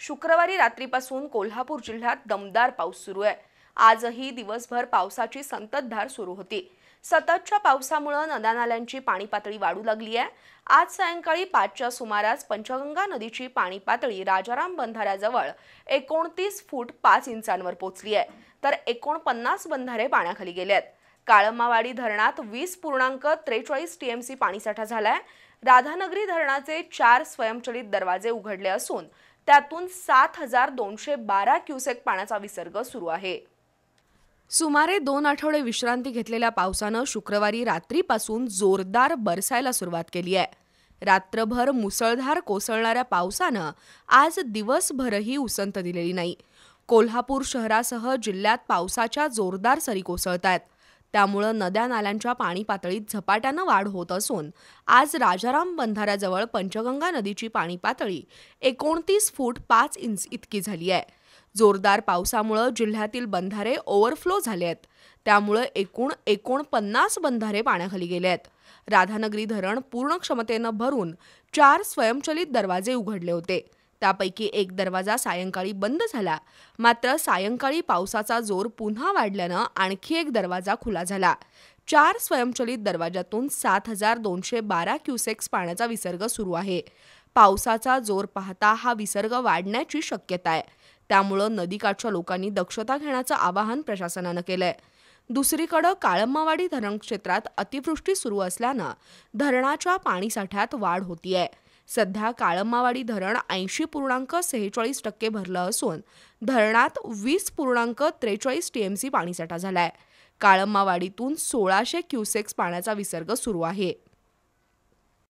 शुक्रवारी रात्रीपासून कोल्हापूर जिल्ह्यात दमदार पाऊस सुरू आहे। आजही दिवसभर पावसाची संततधार सुरू होती। सततच्या पावसामुळे नद्या-नाल्यांची पाणी पातळी वाढू लागली आहे। आज सायंकाळी 5च्या सुमारास पंचगंगा नदीची पाणी पातळी राजाराम बंधाऱ्याजवळ 29 फूट 5 इंचांवर पोहोचली आहे, तर 49 बंधारे पाण्याखाली गेले आहेत। काळमावाडी धरणात 20.43 टीएमसी पाणीसाठा झालाय। राधानगरी धरणाचे 4 स्वयंचलित दरवाजे उघडले असून त्यातून 7212 क्युसेक पाण्याचा विसर्ग सुरू आहे। सुमारे 2 आठवडे विश्रांती घेतलेल्या पावसानं शुक्रवारी रात्रीपासून जोरदार बरसायला सुरुवात केली आहे। रात्रभर मुसळधार कोसळणाऱ्या पावसानं आज दिवसभरही उसंत दिलेली नाही। कोल्हापूर शहरासह जिल्ह्यात पावसाच्या जोरदार सरी कोसळतायत। त्यामुळे नद्या-नाल्यांच्या पाणी पातळीत झपाट्यानं वाढ होत असून आज राजाराम बंधाऱ्याजवळ पंचगंगा नदीची पाणी पातळी 29 फूट 5 इंच इतकी झाली आहे। जोरदार पावसामुळे जिल्ह्यातील बंधारे ओव्हरफ्लो झाले आहेत। त्यामुळे एकूण 49 बंधारे पाण्याखाली गेले आहेत। राधानगरी धरण पूर्ण क्षमतेनं भरून 4 स्वयंचलित दरवाजे उघडले होते। त्यापैकी एक दरवाजा सायंकाळी बंद झाला, मात्र सायंकाळी पावसाचा जोर पुन्हा वाढल्यानं आणखी एक दरवाजा खुला झाला। 4 स्वयंचलित दरवाजातून 7212 क्युसेक्स पाण्याचा विसर्ग सुरू आहे। पावसाचा जोर पाहता हा विसर्ग वाढण्याची शक्यता आहे। त्यामुळे नदीकाठच्या लोकांनी दक्षता घेण्याचं आवाहन प्रशासनानं केलंय। दुसरीकडे काळमावाडी धरण क्षेत्रात अतिवृष्टी सुरू असल्यानं धरणाच्या पाणीसाठ्यात वाढ होतीये। सध्या काळमावाडी धरण 80.46% भरलं असून धरणात 20.43 टीएमसी पाणीसाठा झालाय। काळमावाडीतून 1600 क्युसेक्स पाण्याचा विसर्ग सुरू आहे।